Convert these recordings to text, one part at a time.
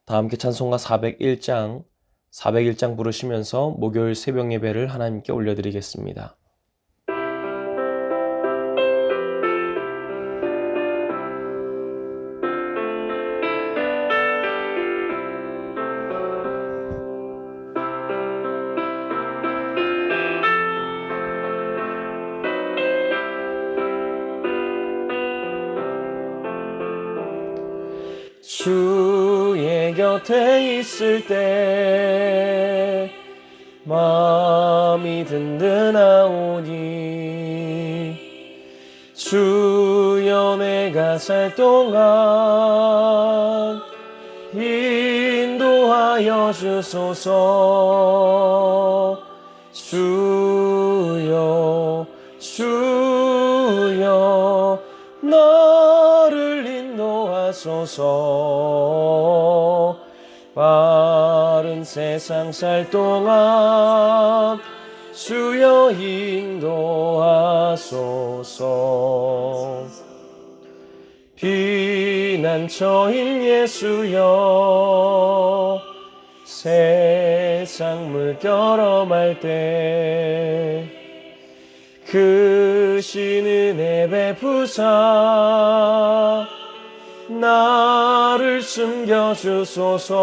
다 함께 찬송가 401장 부르시면서 목요일 새벽 예배를 하나님께 올려드리겠습니다. 주의 곁에 있을 때 마음이 든든하오니 주여 내가 살 동안 인도하여 주소서. 주여 나를 인도하소서. 바른 세상 살 동안 주여 인도하소서. 피난처인 예수여 세상 물결엄할 때 크신 은혜 베푸사 나를 숨겨주소서.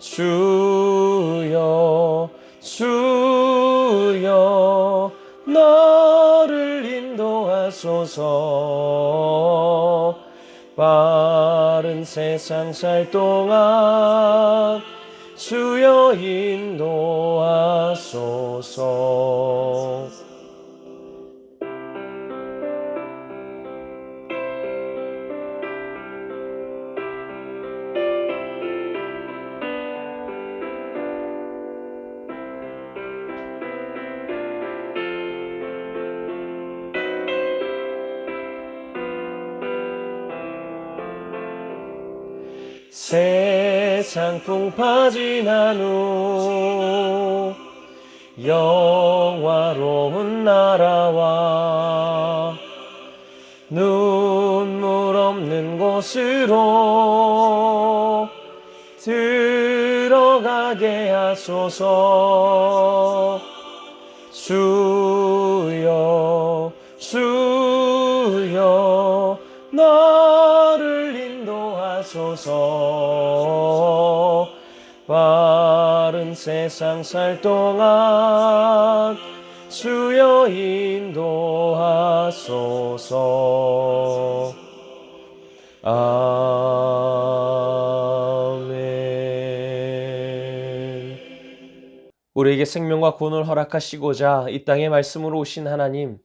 주여 나를 인도하소서. 바른 세상 살 동안 주여 인도하소서. 세상 풍파 지난 후 영화로운 나라와 눈물 없는 곳으로 들어가게 하소서. 주여 나를 인도하소서. 바른 세상 살 동안 주여 인도하소서. 아멘. 우리에게 생명과 구원을 허락하시고자 이 땅에 말씀으로 오신 하나님,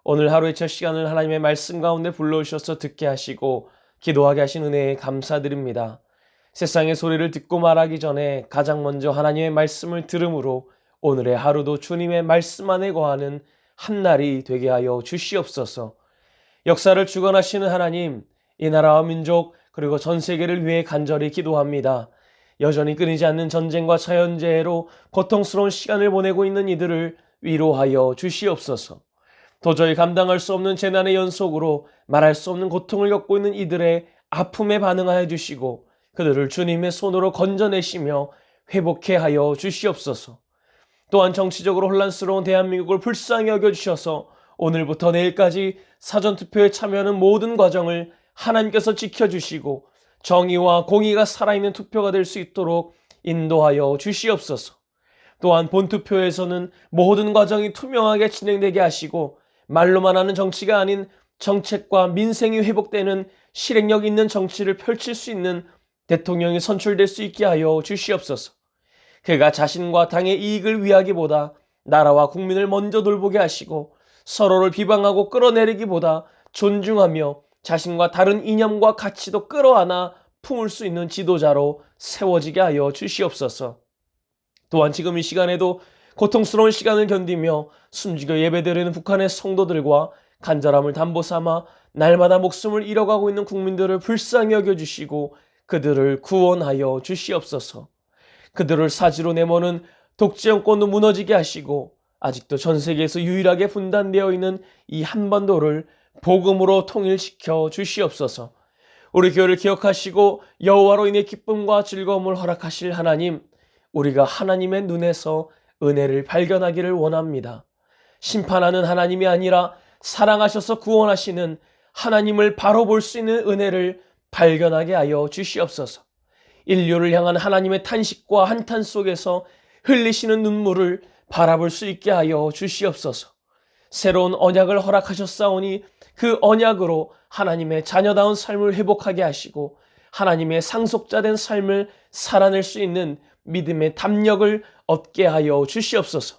오늘 하루의 첫 시간을 하나님의 말씀 가운데 불러오셔서 듣게 하시고 기도하게 하신 은혜에 감사드립니다. 세상의 소리를 듣고 말하기 전에 가장 먼저 하나님의 말씀을 들음으로 오늘의 하루도 주님의 말씀 안에 거하는 한 날이 되게 하여 주시옵소서. 역사를 주관하시는 하나님, 이 나라와 민족 그리고 전 세계를 위해 간절히 기도합니다. 여전히 끊이지 않는 전쟁과 자연재해로 고통스러운 시간을 보내고 있는 이들을 위로하여 주시옵소서. 도저히 감당할 수 없는 재난의 연속으로 말할 수 없는 고통을 겪고 있는 이들의 아픔에 반응하여 주시고 그들을 주님의 손으로 건져내시며 회복해 하여 주시옵소서. 또한 정치적으로 혼란스러운 대한민국을 불쌍히 여겨주셔서 오늘부터 내일까지 사전투표에 참여하는 모든 과정을 하나님께서 지켜주시고 정의와 공의가 살아있는 투표가 될 수 있도록 인도하여 주시옵소서. 또한 본투표에서는 모든 과정이 투명하게 진행되게 하시고 말로만 하는 정치가 아닌 정책과 민생이 회복되는 실행력 있는 정치를 펼칠 수 있는 대통령이 선출될 수 있게 하여 주시옵소서. 그가 자신과 당의 이익을 위하기보다 나라와 국민을 먼저 돌보게 하시고 서로를 비방하고 끌어내리기보다 존중하며 자신과 다른 이념과 가치도 끌어안아 품을 수 있는 지도자로 세워지게 하여 주시옵소서. 또한 지금 이 시간에도 고통스러운 시간을 견디며 숨죽여 예배드리는 북한의 성도들과 간절함을 담보삼아 날마다 목숨을 잃어가고 있는 국민들을 불쌍히 여겨주시고 그들을 구원하여 주시옵소서. 그들을 사지로 내모는 독재 정권도 무너지게 하시고 아직도 전 세계에서 유일하게 분단되어 있는 이 한반도를 복음으로 통일시켜 주시옵소서. 우리 교회를 기억하시고 여호와로 인해 기쁨과 즐거움을 허락하실 하나님, 우리가 하나님의 눈에서 은혜를 발견하기를 원합니다. 심판하는 하나님이 아니라 사랑하셔서 구원하시는 하나님을 바로 볼 수 있는 은혜를 발견하게 하여 주시옵소서. 인류를 향한 하나님의 탄식과 한탄 속에서 흘리시는 눈물을 바라볼 수 있게 하여 주시옵소서. 새로운 언약을 허락하셨사오니 그 언약으로 하나님의 자녀다운 삶을 회복하게 하시고 하나님의 상속자된 삶을 살아낼 수 있는 믿음의 담력을 얻게 하여 주시옵소서.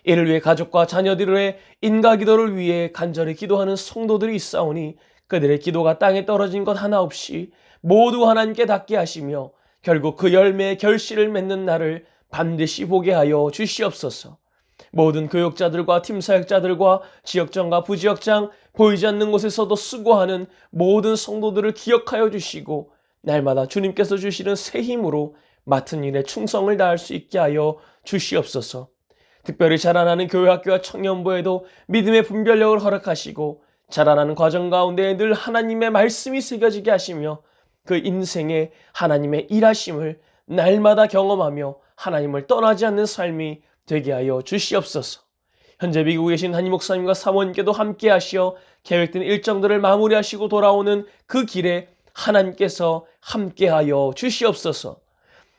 이를 위해 가족과 자녀들의 인가기도를 위해 간절히 기도하는 성도들이 있사오니 그들의 기도가 땅에 떨어진 것 하나 없이 모두 하나님께 닿게 하시며 결국 그 열매의 결실을 맺는 날을 반드시 보게 하여 주시옵소서. 모든 교육자들과 팀사역자들과 지역장과 부지역장, 보이지 않는 곳에서도 수고하는 모든 성도들을 기억하여 주시고 날마다 주님께서 주시는 새 힘으로 맡은 일에 충성을 다할 수 있게 하여 주시옵소서. 특별히 자라나는 교회 학교와 청년부에도 믿음의 분별력을 허락하시고 자라나는 과정 가운데 늘 하나님의 말씀이 새겨지게 하시며 그 인생에 하나님의 일하심을 날마다 경험하며 하나님을 떠나지 않는 삶이 되게 하여 주시옵소서. 현재 미국에 계신 한임 목사님과 사모님께도 함께 하시어 계획된 일정들을 마무리하시고 돌아오는 그 길에 하나님께서 함께 하여 주시옵소서.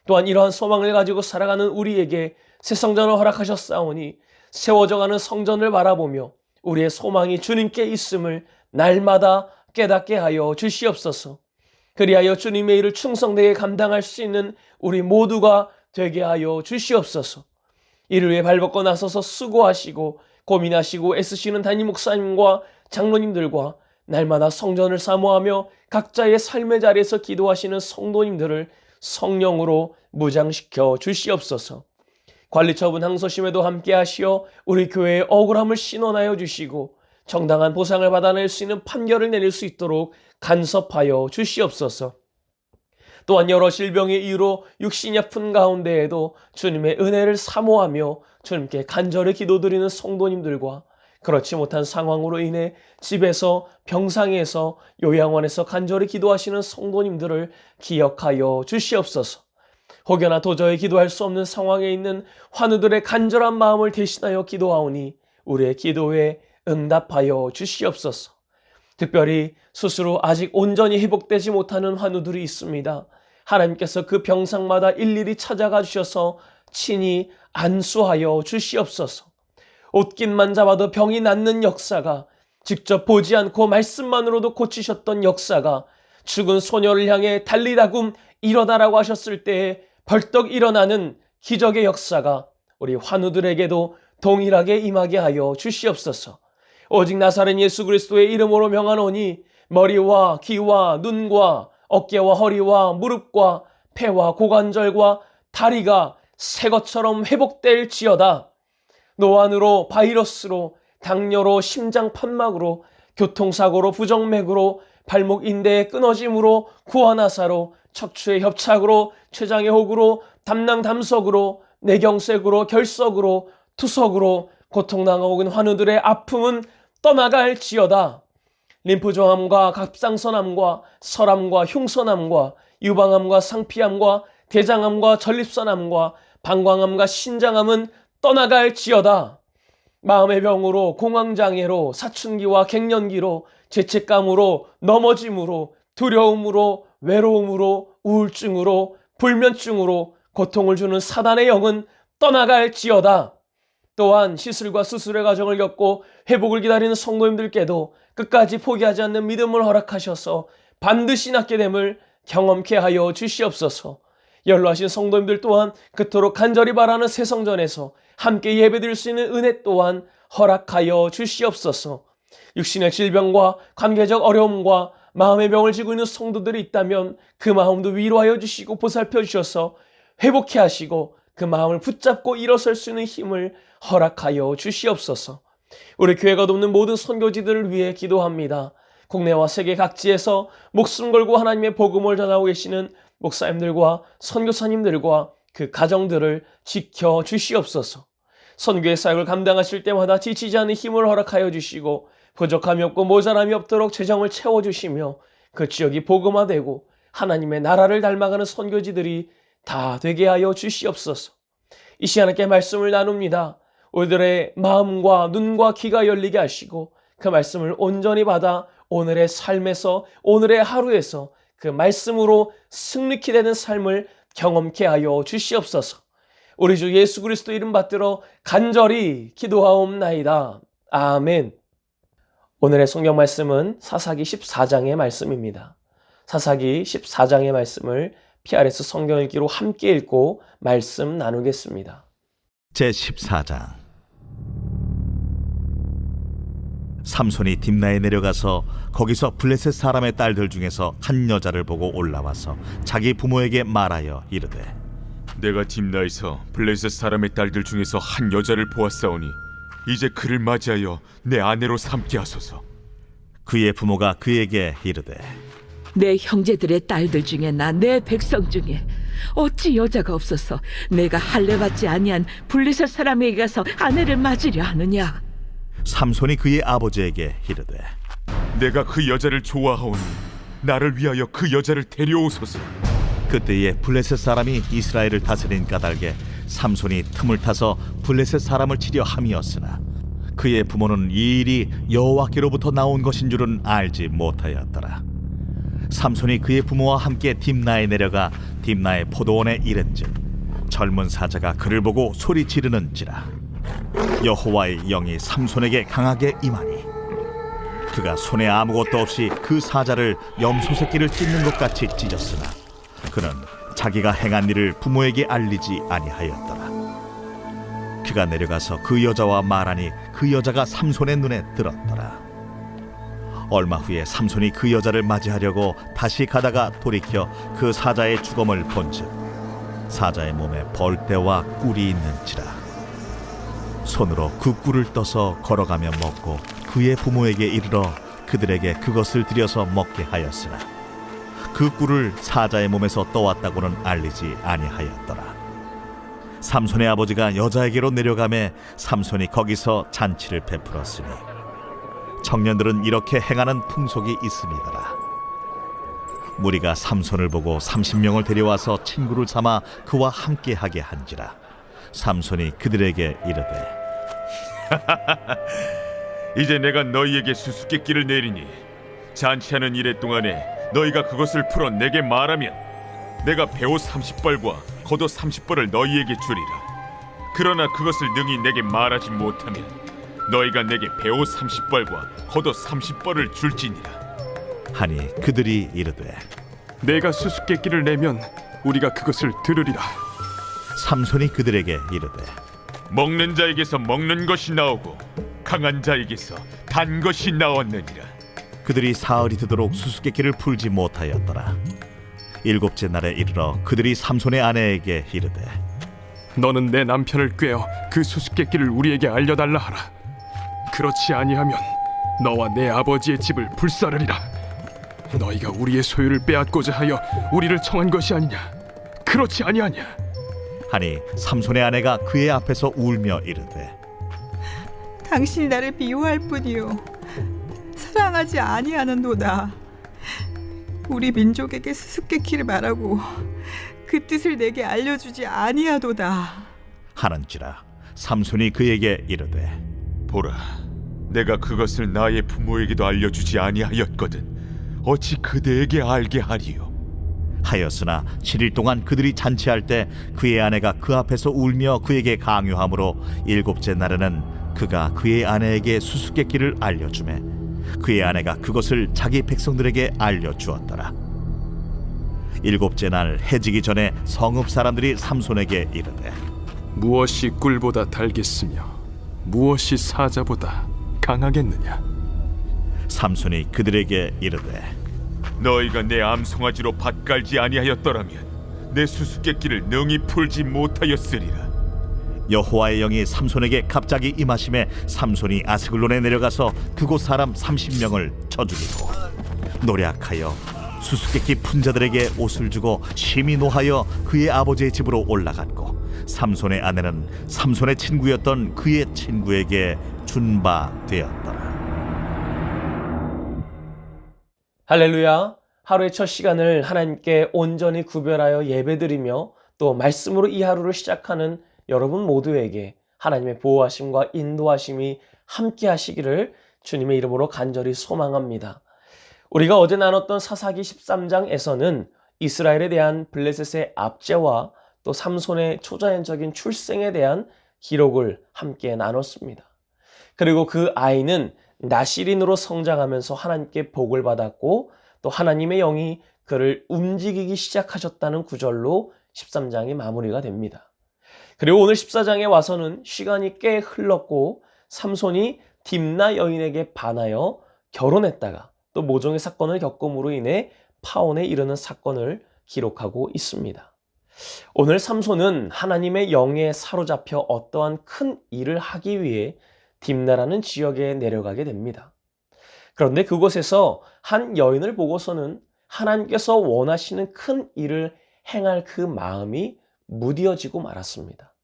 또한 이러한 소망을 가지고 살아가는 우리에게 새 성전을 허락하셨사오니 세워져가는 성전을 바라보며 우리의 소망이 주님께 있음을 날마다 깨닫게 하여 주시옵소서. 그리하여 주님의 일을 충성되게 감당할 수 있는 우리 모두가 되게 하여 주시옵소서. 이를 위해 발벗고 나서서 수고하시고 고민하시고 애쓰시는 담임 목사님과 장로님들과 날마다 성전을 사모하며 각자의 삶의 자리에서 기도하시는 성도님들을 성령으로 무장시켜 주시옵소서. 관리처분 항소심에도 함께 하시어 우리 교회의 억울함을 신원하여 주시고 정당한 보상을 받아낼 수 있는 판결을 내릴 수 있도록 간섭하여 주시옵소서. 또한 여러 질병의 이유로 육신이 아픈 가운데에도 주님의 은혜를 사모하며 주님께 간절히 기도드리는 성도님들과 그렇지 못한 상황으로 인해 집에서 병상에서 요양원에서 간절히 기도하시는 성도님들을 기억하여 주시옵소서. 혹여나 도저히 기도할 수 없는 상황에 있는 환우들의 간절한 마음을 대신하여 기도하오니 우리의 기도에 응답하여 주시옵소서. 특별히 스스로 아직 온전히 회복되지 못하는 환우들이 있습니다. 하나님께서 그 병상마다 일일이 찾아가 주셔서 친히 안수하여 주시옵소서. 옷깃만 잡아도 병이 낫는 역사가, 직접 보지 않고 말씀만으로도 고치셨던 역사가 죽은 소녀를 향해 달리다굼 일어나라고 하셨을 때에 벌떡 일어나는 기적의 역사가 우리 환우들에게도 동일하게 임하게 하여 주시옵소서. 오직 나사렛 예수 그리스도의 이름으로 명하노니 머리와 귀와 눈과 어깨와 허리와 무릎과 폐와 고관절과 다리가 새 것처럼 회복될지어다. 노안으로, 바이러스로, 당뇨로, 심장 판막으로, 교통사고로, 부정맥으로, 발목 인대의 끊어짐으로, 구안화사로, 척추의 협착으로, 췌장의 혹으로, 담낭 담석으로, 뇌경색으로, 결석으로, 투석으로 고통당하고 있는 환우들의 아픔은 떠나갈지어다. 림프종암과 갑상선암과 설암과 흉선암과 유방암과 상피암과 대장암과 전립선암과 방광암과 신장암은 떠나갈지어다. 마음의 병으로, 공황장애로, 사춘기와 갱년기로, 죄책감으로, 넘어짐으로, 두려움으로, 외로움으로, 우울증으로, 불면증으로 고통을 주는 사단의 영은 떠나갈지어다. 또한 시술과 수술의 과정을 겪고 회복을 기다리는 성도님들께도 끝까지 포기하지 않는 믿음을 허락하셔서 반드시 낫게 됨을 경험케 하여 주시옵소서. 연로하신 성도님들 또한 그토록 간절히 바라는 새 성전에서 함께 예배드릴 수 있는 은혜 또한 허락하여 주시옵소서. 육신의 질병과 관계적 어려움과 마음의 병을 지고 있는 성도들이 있다면 그 마음도 위로하여 주시고 보살펴 주셔서 회복케 하시고 그 마음을 붙잡고 일어설 수 있는 힘을 허락하여 주시옵소서. 우리 교회가 돕는 모든 선교지들을 위해 기도합니다. 국내와 세계 각지에서 목숨 걸고 하나님의 복음을 전하고 계시는 목사님들과 선교사님들과 그 가정들을 지켜 주시옵소서. 선교의 사역을 감당하실 때마다 지치지 않는 힘을 허락하여 주시고 부족함이 없고 모자람이 없도록 재정을 채워주시며 그 지역이 복음화되고 하나님의 나라를 닮아가는 선교지들이 다 되게 하여 주시옵소서. 이 시간 함께 말씀을 나눕니다. 우리들의 마음과 눈과 귀가 열리게 하시고 그 말씀을 온전히 받아 오늘의 삶에서, 오늘의 하루에서 그 말씀으로 승리케 되는 삶을 경험케 하여 주시옵소서. 우리 주 예수 그리스도 이름 받들어 간절히 기도하옵나이다. 아멘. 오늘의 성경 말씀은 사사기 14장의 말씀입니다. 사사기 14장의 말씀을 PRS 성경 읽기로 함께 읽고 말씀 나누겠습니다. 제14장. 삼손이 딥나에 내려가서 거기서 블레셋 사람의 딸들 중에서 한 여자를 보고 올라와서 자기 부모에게 말하여 이르되, 내가 딥나에서 블레셋 사람의 딸들 중에서 한 여자를 보았사오니 이제 그를 맞이하여 내 아내로 삼게 하소서. 그의 부모가 그에게 이르되, 내 형제들의 딸들 중에나 내 백성 중에 어찌 여자가 없어서 내가 할례받지 아니한 블레셋 사람에게 가서 아내를 맞으려 하느냐? 삼손이 그의 아버지에게 이르되, 내가 그 여자를 좋아하오니 나를 위하여 그 여자를 데려오소서. 그때에 블레셋 사람이 이스라엘을 다스린 까닭에 삼손이 틈을 타서 블레셋 사람을 치려 함이었으나 그의 부모는 이 일이 여호와께로부터 나온 것인 줄은 알지 못하였더라. 삼손이 그의 부모와 함께 딥나에 내려가 딥나의 포도원에 이른즉 젊은 사자가 그를 보고 소리 지르는지라. 여호와의 영이 삼손에게 강하게 임하니 그가 손에 아무것도 없이 그 사자를 염소 새끼를 찢는 것 같이 찢었으나 그는 자기가 행한 일을 부모에게 알리지 아니하였더라. 그가 내려가서 그 여자와 말하니 그 여자가 삼손의 눈에 들었더라. 얼마 후에 삼손이 그 여자를 맞이하려고 다시 가다가 돌이켜 그 사자의 주검을 본즉 사자의 몸에 벌떼와 꿀이 있는지라. 손으로 그 꿀을 떠서 걸어가며 먹고 그의 부모에게 이르러 그들에게 그것을 들여서 먹게 하였으나 그 꿀을 사자의 몸에서 떠왔다고는 알리지 아니하였더라. 삼손의 아버지가 여자에게로 내려가매 삼손이 거기서 잔치를 베풀었으니 청년들은 이렇게 행하는 풍속이 있음이더라. 무리가 삼손을 보고 30명을 데려와서 친구를 삼아 그와 함께하게 한지라. 삼손이 그들에게 이르되, 이제 내가 너희에게 수수께끼를 내리니 잔치하는 이래 동안에 너희가 그것을 풀어 내게 말하면 내가 배옷 30벌과 겉옷 30벌을 너희에게 주리라. 그러나 그것을 능히 내게 말하지 못하면 너희가 내게 배옷 30벌과 겉옷 30벌을 줄지니라. 하니 그들이 이르되, 내가 수수께끼를 내면 우리가 그것을 들으리라. 삼손이 그들에게 이르되, 먹는 자에게서 먹는 것이 나오고 강한 자에게서 단 것이 나왔느니라. 그들이 사흘이 되도록 수수께끼를 풀지 못하였더라. 일곱째 날에 이르러 그들이 삼손의 아내에게 이르되, 너는 내 남편을 꾀어 그 수수께끼를 우리에게 알려달라 하라. 그렇지 아니하면 너와 내 아버지의 집을 불사르리라. 너희가 우리의 소유를 빼앗고자 하여 우리를 청한 것이 아니냐? 그렇지 아니하냐? 하니 삼손의 아내가 그의 앞에서 울며 이르되, 당신이 나를 미워할 뿐이요 사랑하지 아니하는도다. 우리 민족에게 수수께끼를 말하고 그 뜻을 내게 알려주지 아니하도다 하는지라. 삼손이 그에게 이르되, 보라, 내가 그것을 나의 부모에게도 알려주지 아니하였거든 어찌 그대에게 알게 하리요? 하였으나 7일 동안 그들이 잔치할 때 그의 아내가 그 앞에서 울며 그에게 강요하므로 일곱째 날에는 그가 그의 아내에게 수수께끼를 알려주매 그의 아내가 그것을 자기 백성들에게 알려주었더라. 일곱째 날 해지기 전에 성읍 사람들이 삼손에게 이르되, 무엇이 꿀보다 달겠으며 무엇이 사자보다 강하겠느냐? 삼손이 그들에게 이르되, 너희가 내 암송아지로 밭 깔지 아니하였더라면 내 수수께끼를 능히 풀지 못하였으리라. 여호와의 영이 삼손에게 갑자기 임하심에 삼손이 아스글론에 내려가서 그곳 사람 30명을 쳐 죽이고 노략하여 수수께끼 푼자들에게 옷을 주고 심히 노하여 그의 아버지의 집으로 올라갔고 삼손의 아내는 삼손의 친구였던 그의 친구에게 준 바 되었더라. 할렐루야. 하루의 첫 시간을 하나님께 온전히 구별하여 예배드리며 또 말씀으로 이 하루를 시작하는 여러분 모두에게 하나님의 보호하심과 인도하심이 함께 하시기를 주님의 이름으로 간절히 소망합니다. 우리가 어제 나눴던 사사기 13장에서는 이스라엘에 대한 블레셋의 압제와 또 삼손의 초자연적인 출생에 대한 기록을 함께 나눴습니다. 그리고 그 아이는 나실인으로 성장하면서 하나님께 복을 받았고 또 하나님의 영이 그를 움직이기 시작하셨다는 구절로 13장이 마무리가 됩니다. 그리고 오늘 14장에 와서는 시간이 꽤 흘렀고 삼손이 딥나 여인에게 반하여 결혼했다가 또 모종의 사건을 겪음으로 인해 파혼에 이르는 사건을 기록하고 있습니다. 오늘 삼손은 하나님의 영에 사로잡혀 어떠한 큰 일을 하기 위해 딥나라는 지역에 내려가게 됩니다. 그런데 그곳에서 한 여인을 보고서는 하나님께서 원하시는 큰 일을 행할 그 마음이 무뎌지고 말았습니다.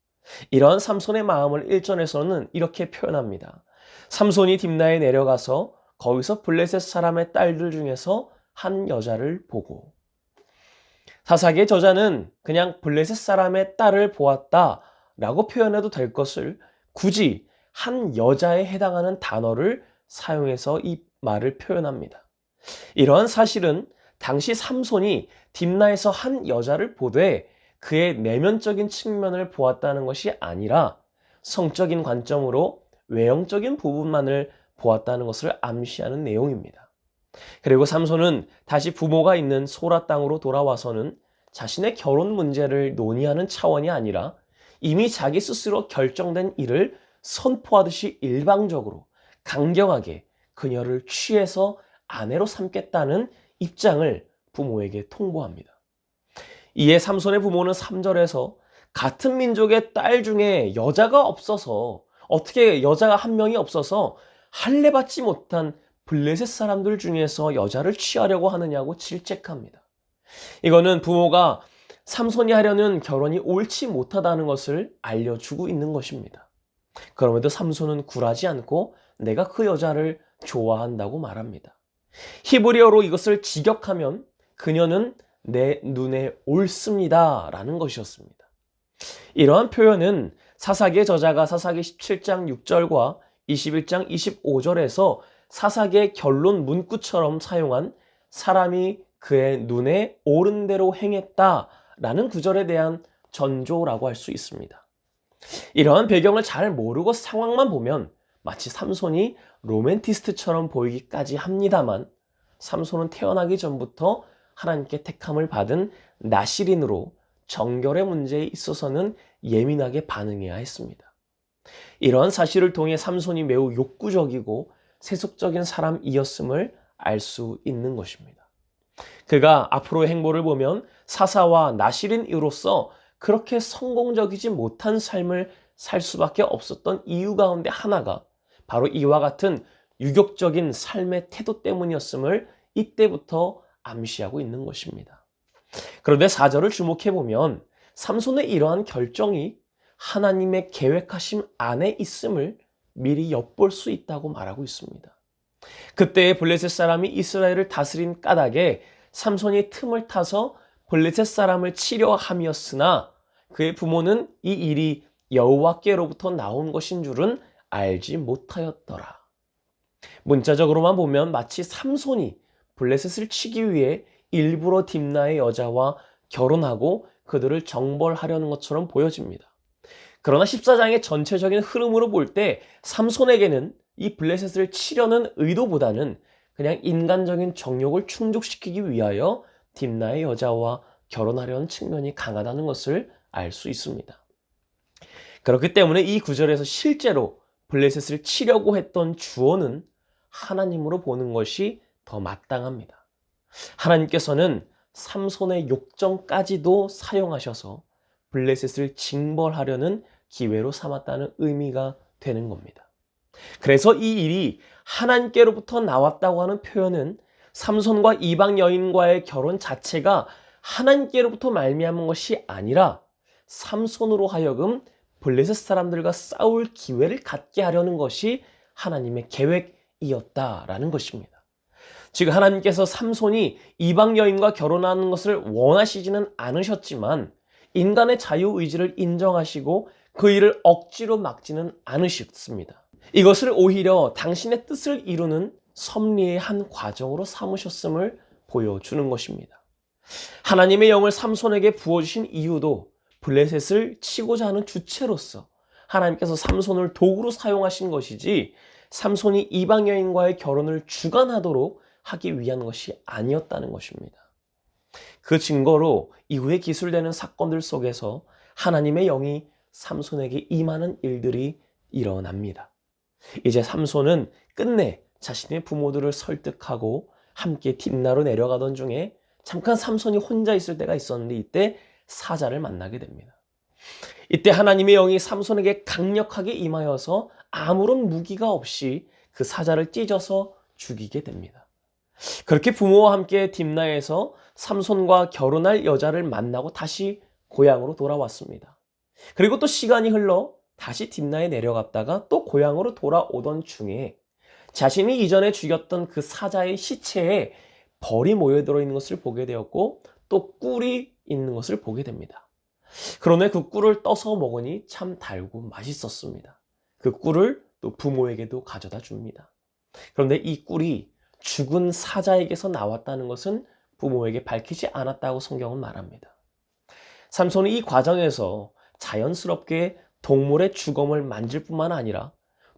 이러한 삼손의 마음을 1절에서는 이렇게 표현합니다. 삼손이 딥나에 내려가서 거기서 블레셋 사람의 딸들 중에서 한 여자를 보고, 사사기의 저자는 그냥 블레셋 사람의 딸을 보았다라고 표현해도 될 것을 굳이 한 여자에 해당하는 단어를 사용해서 이 말을 표현합니다. 이러한 사실은 당시 삼손이 딥나에서 한 여자를 보되 그의 내면적인 측면을 보았다는 것이 아니라 성적인 관점으로 외형적인 부분만을 보았다는 것을 암시하는 내용입니다. 그리고 삼손은 다시 부모가 있는 소라 땅으로 돌아와서는 자신의 결혼 문제를 논의하는 차원이 아니라 이미 자기 스스로 결정된 일을 선포하듯이 일방적으로 강경하게 그녀를 취해서 아내로 삼겠다는 입장을 부모에게 통보합니다. 이에 삼손의 부모는 3절에서 같은 민족의 딸 중에 여자가 없어서, 어떻게 여자가 한 명이 없어서 할례받지 못한 블레셋 사람들 중에서 여자를 취하려고 하느냐고 질책합니다. 이거는 부모가 삼손이 하려는 결혼이 옳지 못하다는 것을 알려주고 있는 것입니다. 그럼에도 삼손은 굴하지 않고 내가 그 여자를 좋아한다고 말합니다. 히브리어로 이것을 직역하면 그녀는 내 눈에 옳습니다 라는 것이었습니다. 이러한 표현은 사사기의 저자가 사사기 17장 6절과 21장 25절에서 사사기의 결론 문구처럼 사용한 사람이 그의 눈에 옳은 대로 행했다라는 구절에 대한 전조라고 할 수 있습니다. 이러한 배경을 잘 모르고 상황만 보면 마치 삼손이 로맨티스트처럼 보이기까지 합니다만, 삼손은 태어나기 전부터 하나님께 택함을 받은 나실인으로 정결의 문제에 있어서는 예민하게 반응해야 했습니다. 이러한 사실을 통해 삼손이 매우 욕구적이고 세속적인 사람이었음을 알 수 있는 것입니다. 그가 앞으로의 행보를 보면 사사와 나실인으로서 그렇게 성공적이지 못한 삶을 살 수밖에 없었던 이유 가운데 하나가 바로 이와 같은 유격적인 삶의 태도 때문이었음을 이때부터 암시하고 있는 것입니다. 그런데 4절을 주목해 보면 삼손의 이러한 결정이 하나님의 계획하심 안에 있음을 미리 엿볼 수 있다고 말하고 있습니다. 그때 블레셋 사람이 이스라엘을 다스린 까닭에 삼손이 틈을 타서 블레셋 사람을 치려 함이었으나 그의 부모는 이 일이 여호와께로부터 나온 것인 줄은 알지 못하였더라. 문자적으로만 보면 마치 삼손이 블레셋을 치기 위해 일부러 딥나의 여자와 결혼하고 그들을 정벌하려는 것처럼 보여집니다. 그러나 14장의 전체적인 흐름으로 볼 때 삼손에게는 이 블레셋을 치려는 의도보다는 그냥 인간적인 정욕을 충족시키기 위하여 딥나의 여자와 결혼하려는 측면이 강하다는 것을 알 수 있습니다. 그렇기 때문에 이 구절에서 실제로 블레셋을 치려고 했던 주어는 하나님으로 보는 것이 더 마땅합니다. 하나님께서는 삼손의 욕정까지도 사용하셔서 블레셋을 징벌하려는 기회로 삼았다는 의미가 되는 겁니다. 그래서 이 일이 하나님께로부터 나왔다고 하는 표현은 삼손과 이방 여인과의 결혼 자체가 하나님께로부터 말미암은 것이 아니라 삼손으로 하여금 블레셋 사람들과 싸울 기회를 갖게 하려는 것이 하나님의 계획이었다라는 것입니다. 즉 하나님께서 삼손이 이방 여인과 결혼하는 것을 원하시지는 않으셨지만 인간의 자유의지를 인정하시고 그 일을 억지로 막지는 않으셨습니다. 이것을 오히려 당신의 뜻을 이루는 섭리의 한 과정으로 삼으셨음을 보여주는 것입니다. 하나님의 영을 삼손에게 부어주신 이유도 블레셋을 치고자 하는 주체로서 하나님께서 삼손을 도구로 사용하신 것이지 삼손이 이방 여인과의 결혼을 주관하도록 하기 위한 것이 아니었다는 것입니다. 그 증거로 이후에 기술되는 사건들 속에서 하나님의 영이 삼손에게 임하는 일들이 일어납니다. 이제 삼손은 끝내 자신의 부모들을 설득하고 함께 딥나로 내려가던 중에 잠깐 삼손이 혼자 있을 때가 있었는데 이때 사자를 만나게 됩니다. 이때 하나님의 영이 삼손에게 강력하게 임하여서 아무런 무기가 없이 그 사자를 찢어서 죽이게 됩니다. 그렇게 부모와 함께 딥나에서 삼손과 결혼할 여자를 만나고 다시 고향으로 돌아왔습니다. 그리고 또 시간이 흘러 다시 딥나에 내려갔다가 또 고향으로 돌아오던 중에 자신이 이전에 죽였던 그 사자의 시체에 벌이 모여들어 있는 것을 보게 되었고 또 꿀이 있는 것을 보게 됩니다. 그러나 그 꿀을 떠서 먹으니 참 달고 맛있었습니다. 그 꿀을 또 부모에게도 가져다 줍니다. 그런데 이 꿀이 죽은 사자에게서 나왔다는 것은 부모에게 밝히지 않았다고 성경은 말합니다. 삼손이 이 과정에서 자연스럽게 동물의 주검을 만질 뿐만 아니라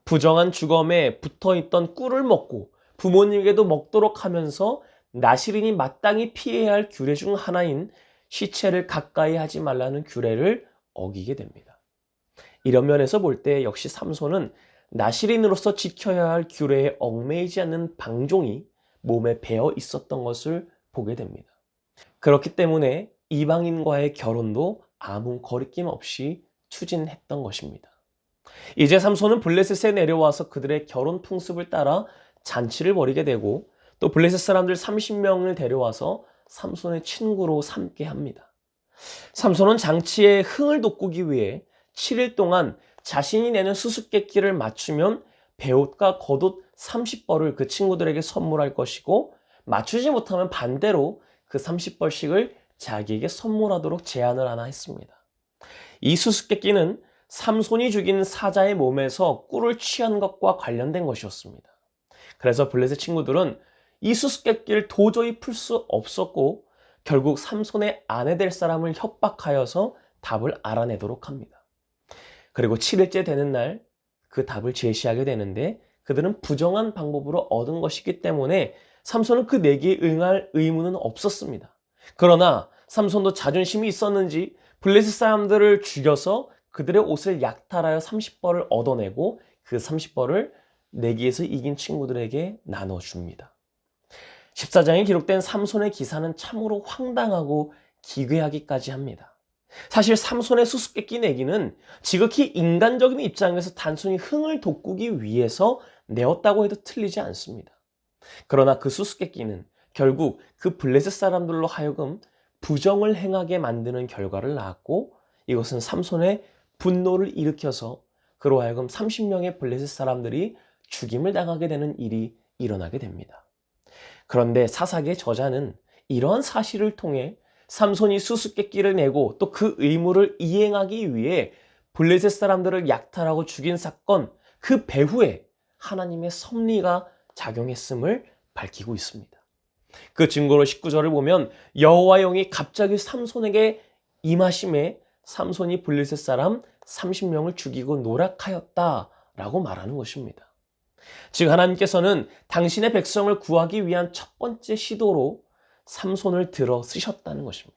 부정한 주검에 붙어있던 꿀을 먹고 부모님에게도 먹도록 하면서 나시린이 마땅히 피해야 할 규례 중 하나인 시체를 가까이 하지 말라는 규례를 어기게 됩니다. 이런 면에서 볼 때 역시 삼손은 나시린으로서 지켜야 할 규례에 얽매이지 않는 방종이 몸에 배어 있었던 것을 보게 됩니다. 그렇기 때문에 이방인과의 결혼도 아무 거리낌 없이 추진했던 것입니다. 이제 삼손은 블레셋에 내려와서 그들의 결혼 풍습을 따라 잔치를 벌이게 되고 또 블레셋 사람들 30명을 데려와서 삼손의 친구로 삼게 합니다. 삼손은 장치에 흥을 돋구기 위해 7일 동안 자신이 내는 수수께끼를 맞추면 베옷과 겉옷 30벌을 그 친구들에게 선물할 것이고 맞추지 못하면 반대로 그 30벌씩을 자기에게 선물하도록 제안을 하나 했습니다. 이 수수께끼는 삼손이 죽인 사자의 몸에서 꿀을 취한 것과 관련된 것이었습니다. 그래서 블레셋 친구들은 이 수수께끼를 도저히 풀 수 없었고 결국 삼손의 아내 될 사람을 협박하여서 답을 알아내도록 합니다. 그리고 7일째 되는 날 그 답을 제시하게 되는데 그들은 부정한 방법으로 얻은 것이기 때문에 삼손은 그 내기에 응할 의무는 없었습니다. 그러나 삼손도 자존심이 있었는지 블레셋 사람들을 죽여서 그들의 옷을 약탈하여 30벌을 얻어내고 그 30벌을 내기에서 이긴 친구들에게 나눠줍니다. 14장에 기록된 삼손의 기사는 참으로 황당하고 기괴하기까지 합니다. 사실 삼손의 수수께끼 내기는 지극히 인간적인 입장에서 단순히 흥을 돋구기 위해서 내었다고 해도 틀리지 않습니다. 그러나 그 수수께끼는 결국 그 블레셋 사람들로 하여금 부정을 행하게 만드는 결과를 낳았고 이것은 삼손의 분노를 일으켜서 그로 하여금 30명의 블레셋 사람들이 죽임을 당하게 되는 일이 일어나게 됩니다. 그런데 사사기의 저자는 이러한 사실을 통해 삼손이 수수께끼를 내고 또 그 의무를 이행하기 위해 블레셋 사람들을 약탈하고 죽인 사건 그 배후에 하나님의 섭리가 작용했음을 밝히고 있습니다. 그 증거로 19절을 보면 여호와 영이 갑자기 삼손에게 임하심에 삼손이 블레셋 사람 30명을 죽이고 노력하였다라고 말하는 것입니다. 즉 하나님께서는 당신의 백성을 구하기 위한 첫 번째 시도로 삼손을 들어 쓰셨다는 것입니다.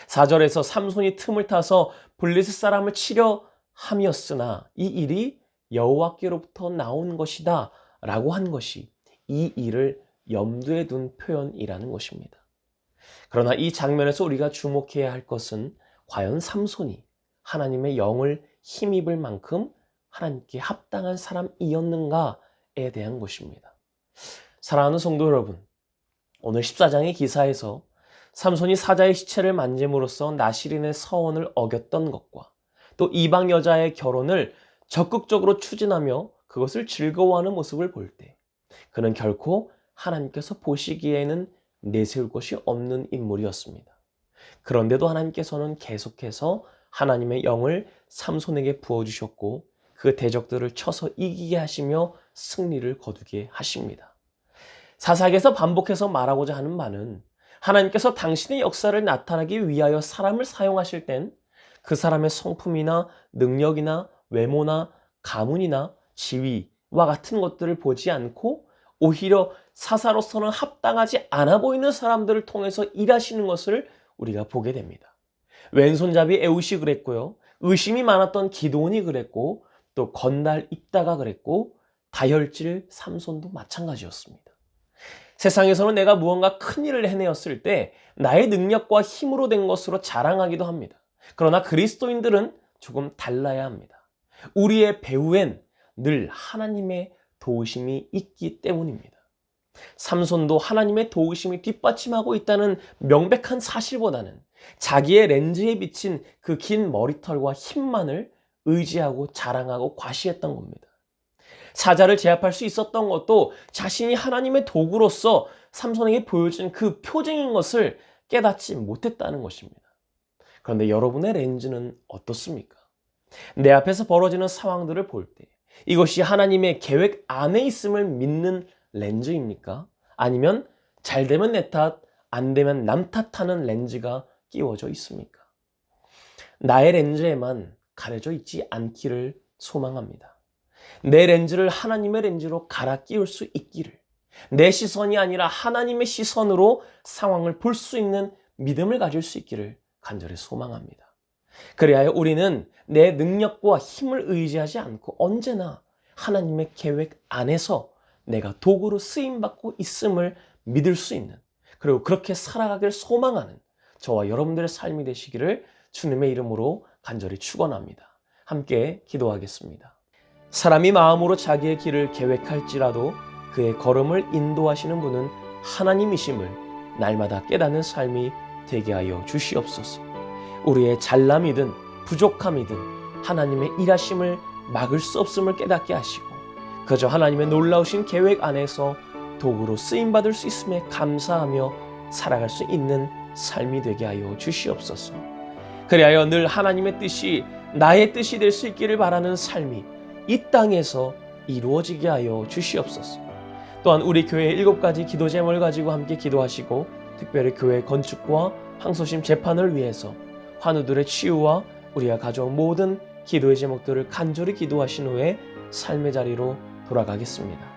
4절에서 삼손이 틈을 타서 블레셋 사람을 치려 함이었으나 이 일이 여호와께로부터 나온 것이다 라고 한 것이 이 일을 염두에 둔 표현이라는 것입니다. 그러나 이 장면에서 우리가 주목해야 할 것은 과연 삼손이 하나님의 영을 힘입을 만큼 하나님께 합당한 사람이었는가에 대한 것입니다. 사랑하는 성도 여러분, 오늘 14장의 기사에서 삼손이 사자의 시체를 만짐으로써 나시린의 서원을 어겼던 것과 또 이방 여자의 결혼을 적극적으로 추진하며 그것을 즐거워하는 모습을 볼 때 그는 결코 하나님께서 보시기에는 내세울 것이 없는 인물이었습니다. 그런데도 하나님께서는 계속해서 하나님의 영을 삼손에게 부어주셨고 그 대적들을 쳐서 이기게 하시며 승리를 거두게 하십니다. 사사기에서 반복해서 말하고자 하는 바는 하나님께서 당신의 역사를 나타나기 위하여 사람을 사용하실 땐 그 사람의 성품이나 능력이나 외모나 가문이나 지위와 같은 것들을 보지 않고 오히려 사사로서는 합당하지 않아 보이는 사람들을 통해서 일하시는 것을 우리가 보게 됩니다. 왼손잡이 에웃이 그랬고요. 의심이 많았던 기드온이 그랬고 또 건달 입다가 그랬고 다혈질 삼손도 마찬가지였습니다. 세상에서는 내가 무언가 큰 일을 해내었을 때 나의 능력과 힘으로 된 것으로 자랑하기도 합니다. 그러나 그리스도인들은 조금 달라야 합니다. 우리의 배후엔 늘 하나님의 도우심이 있기 때문입니다. 삼손도 하나님의 도우심이 뒷받침하고 있다는 명백한 사실보다는 자기의 렌즈에 비친 그 긴 머리털과 힘만을 의지하고 자랑하고 과시했던 겁니다. 사자를 제압할 수 있었던 것도 자신이 하나님의 도구로서 삼손에게 보여준 그 표징인 것을 깨닫지 못했다는 것입니다. 그런데 여러분의 렌즈는 어떻습니까? 내 앞에서 벌어지는 상황들을 볼 때 이것이 하나님의 계획 안에 있음을 믿는 렌즈입니까? 아니면 잘 되면 내 탓, 안 되면 남 탓하는 렌즈가 끼워져 있습니까? 나의 렌즈에만 가려져 있지 않기를 소망합니다. 내 렌즈를 하나님의 렌즈로 갈아 끼울 수 있기를, 내 시선이 아니라 하나님의 시선으로 상황을 볼 수 있는 믿음을 가질 수 있기를 간절히 소망합니다. 그리하여 우리는 내 능력과 힘을 의지하지 않고 언제나 하나님의 계획 안에서 내가 도구로 쓰임받고 있음을 믿을 수 있는, 그리고 그렇게 살아가길 소망하는 저와 여러분들의 삶이 되시기를 주님의 이름으로 간절히 축원합니다. 함께 기도하겠습니다. 사람이 마음으로 자기의 길을 계획할지라도 그의 걸음을 인도하시는 분은 하나님이심을 날마다 깨닫는 삶이 되게 하여 주시옵소서. 우리의 잘남이든 부족함이든 하나님의 일하심을 막을 수 없음을 깨닫게 하시고 그저 하나님의 놀라우신 계획 안에서 도구로 쓰임받을 수 있음에 감사하며 살아갈 수 있는 삶이 되게 하여 주시옵소서. 그리하여 늘 하나님의 뜻이 나의 뜻이 될 수 있기를 바라는 삶이 이 땅에서 이루어지게 하여 주시옵소서. 또한 우리 교회의 7가지 기도 제목을 가지고 함께 기도하시고 특별히 교회 건축과 항소심 재판을 위해서 환우들의 치유와 우리가 가져온 모든 기도의 제목들을 간절히 기도하신 후에 삶의 자리로 돌아가겠습니다.